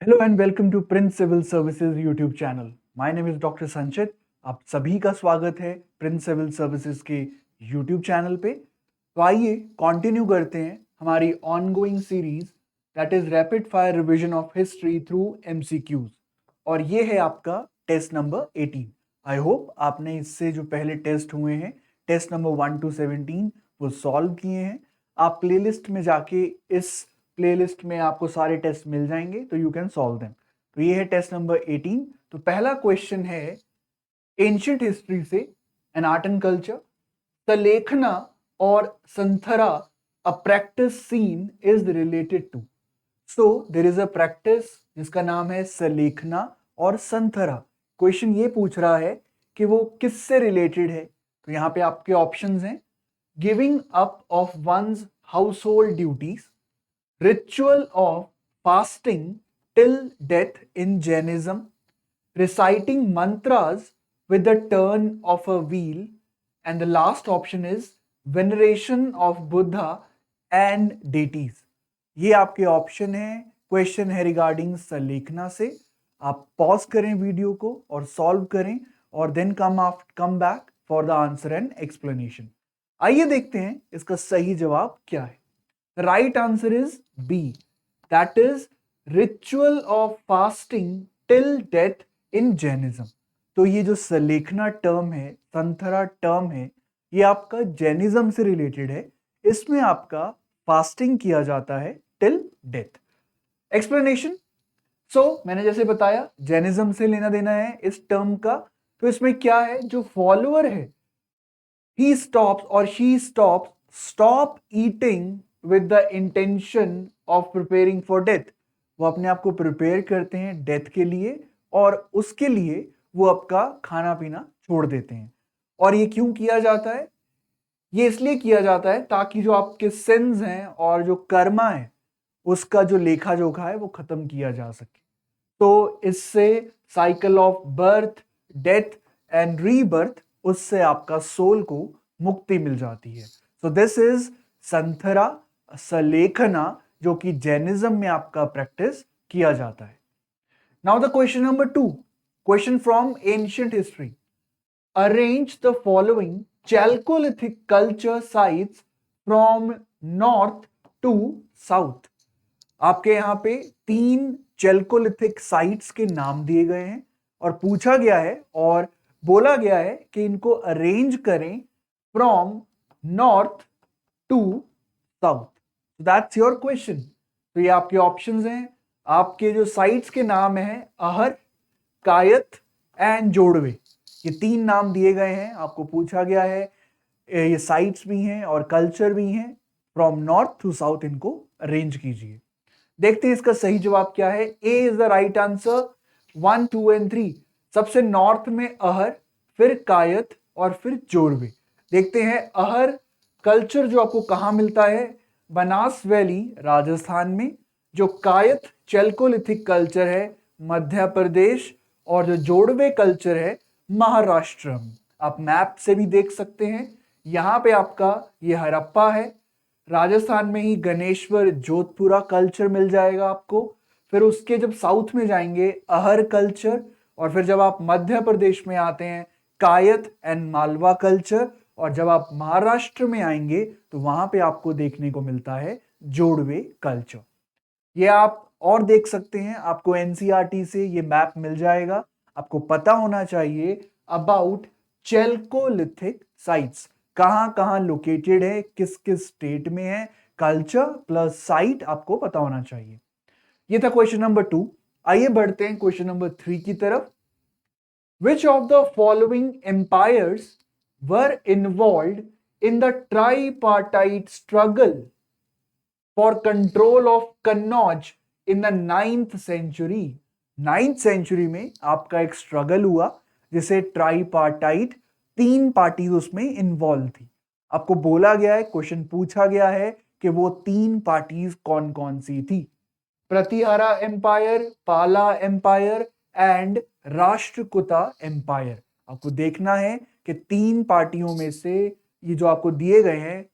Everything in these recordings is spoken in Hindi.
Hello and welcome to Prince Civil Services YouTube channel. My name is doctor Sanchit. आप सभी का स्वागत है प्रिंस सिविल सर्विसेज के यूट्यूब चैनल पे। तो आइए कंटिन्यू करते हैं हमारी ongoing series that is rapid fire revision of history through MCQs. और ये है आपका टेस्ट नंबर 18। आई होप आपने इससे जो पहले टेस्ट हुए हैं टेस्ट नंबर 1 to 17 वो सॉल्व किए हैं। आप प्लेलिस्ट में जाके इस प्लेलिस्ट में आपको सारे टेस्ट मिल जाएंगे, तो यू कैन सॉल्व देम। तो ये है टेस्ट नंबर 18। तो पहला क्वेश्चन है एंशियंट हिस्ट्री से in art and culture, Sallekhana और Santhara a practice seen is related to. So there is a practice जिसका नाम है सलेखना और संथरा। क्वेश्चन ये पूछ रहा है कि वो किससे रिलेटेड है। तो यहाँ पे आपके ऑप्शंस हैं giving up of one's household duties, ritual of fasting till death in Jainism, reciting mantras with the turn of a wheel, and the last option is veneration of Buddha and deities. ये आपके ऑप्शन है। क्वेश्चन है रिगार्डिंग सलेखना से। आप पॉज करें वीडियो को और सॉल्व करें और then come back for the answer and explanation. आइए देखते हैं इसका सही जवाब क्या है। The right answer is B. That is ritual of fasting till death in Jainism. तो ये जो सलेखना टर्म है, संथरा टर्म है, ये आपका जैनिज्म से रिलेटेड है। इसमें आपका फास्टिंग किया जाता है टिल डेथ। एक्सप्लेनेशन। मैंने जैसे बताया जैनिज्म से लेना देना है इस टर्म का। तो इसमें क्या है, जो फॉलोअर है he stops or she stop eating with the intention of preparing for death। वो अपने आप को प्रिपेयर करते हैं डेथ के लिए और उसके लिए वो आपका खाना पीना छोड़ देते हैं। और ये क्यों किया जाता है? ये इसलिए किया जाता है ताकि जो आपके सिंस हैं और जो कर्मा है उसका जो लेखा जोखा है वो खत्म किया जा सके। तो इससे cycle of birth, death and rebirth, उससे आपका सोल को मुक्ति मिल जाती है। सो दिस इज संथरा सलेखना, जो कि जैनिज्म में आपका प्रैक्टिस किया जाता है। Now the question number 2, question from ancient history. Arrange the following Chalcolithic culture sites from north to south। आपके यहां पे 3 चेल्कोलिथिक साइट्स के नाम दिए गए हैं और पूछा गया है और बोला गया है कि इनको अरेंज करें from north to south. That's your question. तो ये आपके ऑप्शंस हैं। आपके जो साइट्स के नाम है अहर, कायथ एंड जोड़वे। ये 3 नाम दिए गए हैं। आपको पूछा गया है, ये साइट्स भी हैं और कल्चर भी हैं। फ्रॉम नॉर्थ टू साउथ इनको अरेंज कीजिए। देखते हैं इसका सही जवाब क्या है। A is the right answer. 1, 2 and 3। सबसे नॉर्थ में अहर, फिर कायथ और फिर जोड़वे। देखते हैं अहर कल्चर जो आपको कहां मिलता है, बनास वैली राजस्थान में। जो कायथ चेल्कोलिथिक कल्चर है मध्य प्रदेश, और जो जोड़वे कल्चर है महाराष्ट्र में। आप मैप से भी देख सकते हैं। यहां पे आपका ये हड़प्पा है। राजस्थान में ही गणेश्वर जोधपुरा कल्चर मिल जाएगा आपको। फिर उसके जब साउथ में जाएंगे अहर कल्चर, और फिर जब आप मध्य प्रदेश में आते हैं कायथ एंड मालवा कल्चर, और जब आप महाराष्ट्र में आएंगे तो वहां पे आपको देखने को मिलता है जोड़वे कल्चर। ये आप और देख सकते हैं, आपको एनसीईआरटी से ये मैप मिल जाएगा। आपको पता होना चाहिए अबाउट चेल्कोलिथिक साइट्स, कहां कहां लोकेटेड है, किस किस स्टेट में है। कल्चर प्लस साइट आपको पता होना चाहिए। ये था क्वेश्चन नंबर 2। आइए बढ़ते हैं क्वेश्चन नंबर 3 की तरफ। Which of the following empires were involved in the tripartite struggle for control of Kannauj in the 9th century? 9th century में आपका एक स्ट्रगल हुआ जिसे ट्राईपार्टाइट, 3 पार्टीज उसमें इन्वॉल्व थी। आपको बोला गया है, क्वेश्चन पूछा गया है कि वो 3 पार्टीज कौन कौन सी थी। प्रतिहारा एम्पायर, पाला एम्पायर एंड राष्ट्रकूटा एम्पायर। आपको देखना है कि 3 पार्टियों में से ये जो आपको दिए गए हैं,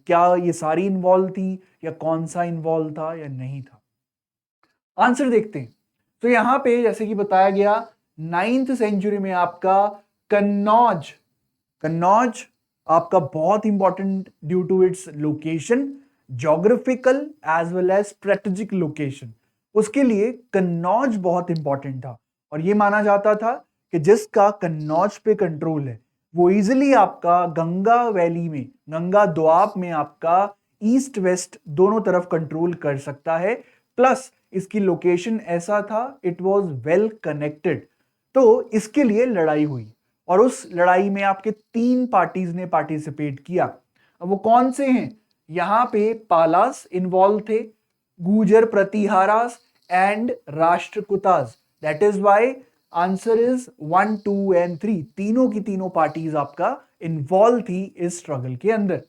क्या ये सारी इन्वॉल्व थी या कौन सा इन्वॉल्व था या नहीं था। आंसर देखते हैं। तो यहाँ पे जैसे कि बताया गया 9th सेंचुरी में आपका कन्नौज कन्नौज आपका बहुत important due to its location, geographical as well as strategic location, उसके लिए कन्नौज बहुत इंपॉर्टेंट था। और ये माना जाता था कि जिसका कन्नौज पे कंट्रोल है वो इजिली आपका गंगा वैली में, गंगा दोआब में आपका ईस्ट वेस्ट दोनों तरफ कंट्रोल कर सकता है। प्लस इसकी लोकेशन ऐसा था, इट वॉज वेल कनेक्टेड। तो इसके लिए लड़ाई हुई और उस लड़ाई में आपके 3 पार्टीज ने पार्टिसिपेट किया। अब वो कौन से हैं? यहां पे पालास इन्वॉल्व थे, Gurjar Pratiharas and Rashtrakutas. That is why answer is 1, 2 and 3, तीनों की तीनों पार्टीज आपका इन्वॉल्व थी इस स्ट्रगल के अंदर।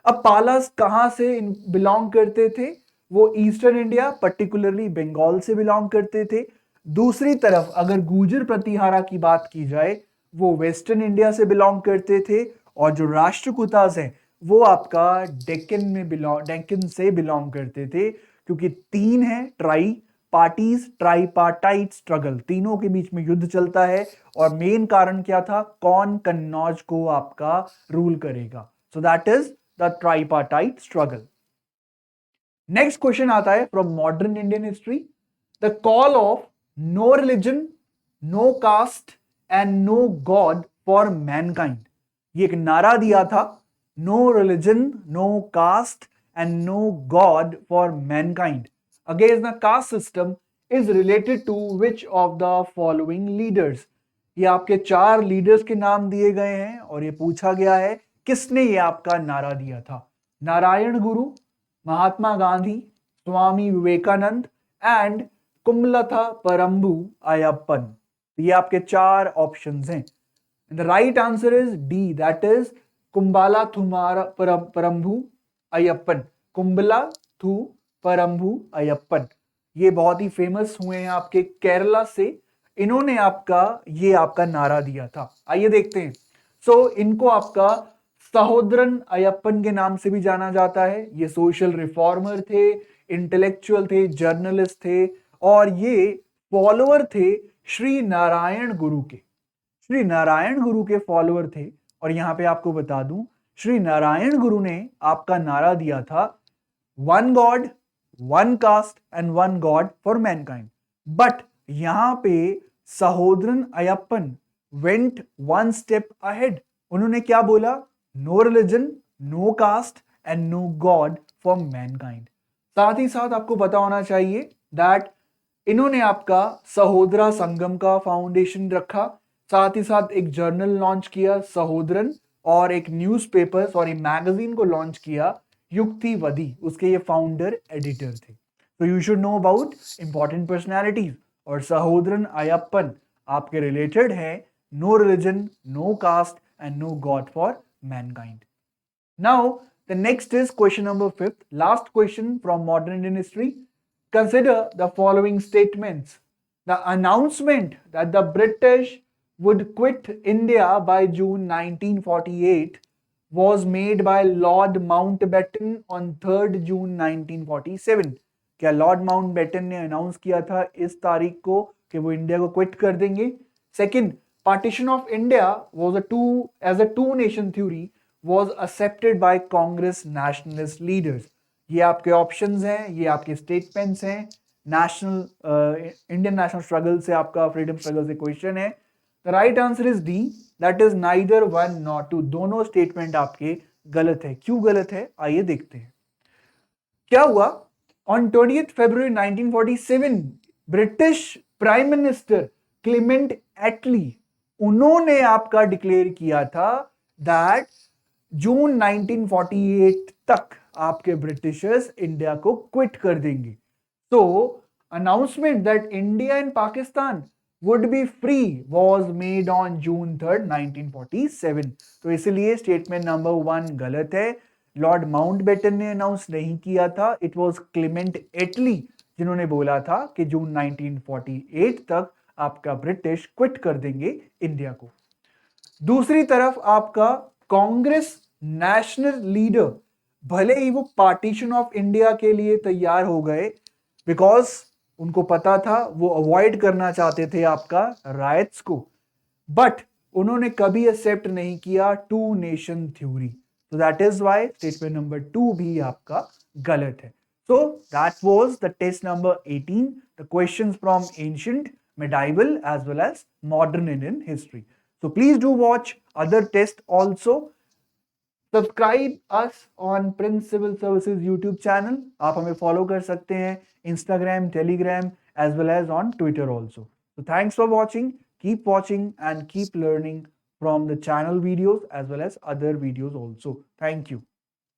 अब पालास कहां से बिलोंग करते थे? वो ईस्टर्न इंडिया पर्टिकुलरली बंगाल से बिलोंग करते थे। दूसरी तरफ अगर गुर्जर प्रतिहारा की बात की जाए वो वेस्टर्न इंडिया से बिलोंग करते थे। और जो राष्ट्रकूतास हैं वो आपका डेक्कन से बिलोंग करते थे। क्योंकि 3 है ट्राई पार्टीज, ट्राईपार्टाइट स्ट्रगल, तीनों के बीच में युद्ध चलता है। और मेन कारण क्या था? कौन कन्नौज को आपका रूल करेगा? So that is the tripartite struggle. Next question आता है from modern Indian history, the call of no religion, no caste and no God for mankind. ये एक नारा दिया था, no religion, no caste and no God for mankind against the caste system is related to which of the following leaders. ये आपके 4 लीडर्स के नाम दिए गए हैं और ये पूछा गया है किसने ये आपका नारा दिया था। नारायण गुरु, महात्मा गांधी, स्वामी विवेकानंद एंड कुमलथा परम्बू अयप्पन। ये आपके 4 ऑप्शंस हैं। The right answer is D, that is Kumbala Thumara Parambu Ayyappan. Kumbala Thu Parambu Ayyappan, ये बहुत ही फेमस हुए हैं आपके केरला से। इन्होंने ये आपका नारा दिया था। आइए देखते हैं। इनको आपका सहोदरन अयप्पन के नाम से भी जाना जाता है। ये सोशल रिफॉर्मर थे, इंटेलेक्चुअल थे, जर्नलिस्ट थे और ये फॉलोअर थे श्री नारायण गुरु के। श्री नारायण गुरु के फॉलोअर थे। और यहां पे आपको बता दूं, श्री नारायण गुरु ने आपका नारा दिया था one God, one caste and one God for mankind. But यहां पे Sahodaran Ayyappan went one step ahead. उन्होंने क्या बोला? No religion, no caste and no God for mankind. साथ ही साथ आपको पता होना चाहिए दैट इन्होंने आपका सहोदरा संगम का फाउंडेशन रखा। साथ ही साथ एक जर्नल लॉन्च किया सहोदरन, और एक न्यूज़पेपर मैगजीन को लॉन्च किया युक्तिवदी। उसके ये फाउंडर एडिटर थे। तो you should know about important personalities. और सहोदरन अयप्पन आपके रिलेटेड है no religion, no caste and no God for mankind. Now the next is question number 5th, last question from modern Indian history. Consider the following statements. The announcement that the British would quit India by June 1948 was made by Lord Mountbatten on 3rd June 1947. क्या लॉर्ड माउंटबेटन ने अनाउंस किया था इस तारीख को कि वो इंडिया को क्विट कर देंगे? Second, partition of India was as a two nation theory was accepted by Congress nationalist leaders. ये आपके ऑप्शंस हैं, ये आपके स्टेटमेंट्स हैं। इंडियन नेशनल स्ट्रगल से आपका फ्रीडम स्ट्रगल से क्वेश्चन है। The right answer is D, that is neither one not two. दोनों स्टेटमेंट आपके गलत है। क्यों गलत है आइए देखते हैं। क्या हुआ? On 20th February 1947 British prime minister Clement Attlee, उन्होंने आपका डिक्लेयर किया था दैट जून 1948 तक आपके ब्रिटिशर्स इंडिया को क्विट कर देंगे। तो announcement that India and Pakistan would be free was made on June 3rd 1947। तो इसलिए स्टेटमेंट नंबर 1 गलत है। लॉर्ड माउंटबेटन ने अनाउंस नहीं किया था, इट वाज क्लेमेंट एटली जिन्होंने बोला था कि जून 1948 तक आपका ब्रिटिश क्विट कर देंगे इंडिया को। दूसरी तरफ आपका कांग्रेस नेशनल लीडर भले ही वो पार्टीशन ऑफ इंडिया के लिए तैयार हो गए, बिकॉज उनको पता था, वो अवॉइड करना चाहते थे आपका राइट्स को, बट उन्होंने कभी एक्सेप्ट नहीं किया टू नेशन थ्योरी। तो that is Y statement number 2 भी आपका गलत है। So that was the test number 18, the questions from ancient, medieval as well as modern Indian history. So please do watch other tests also. Subscribe us on Prince Civil Services YouTube channel. आप हमें follow कर सकते हैं Instagram, Telegram as well as on Twitter also. So thanks for watching. Keep watching and keep learning from the channel videos as well as other videos also. Thank you.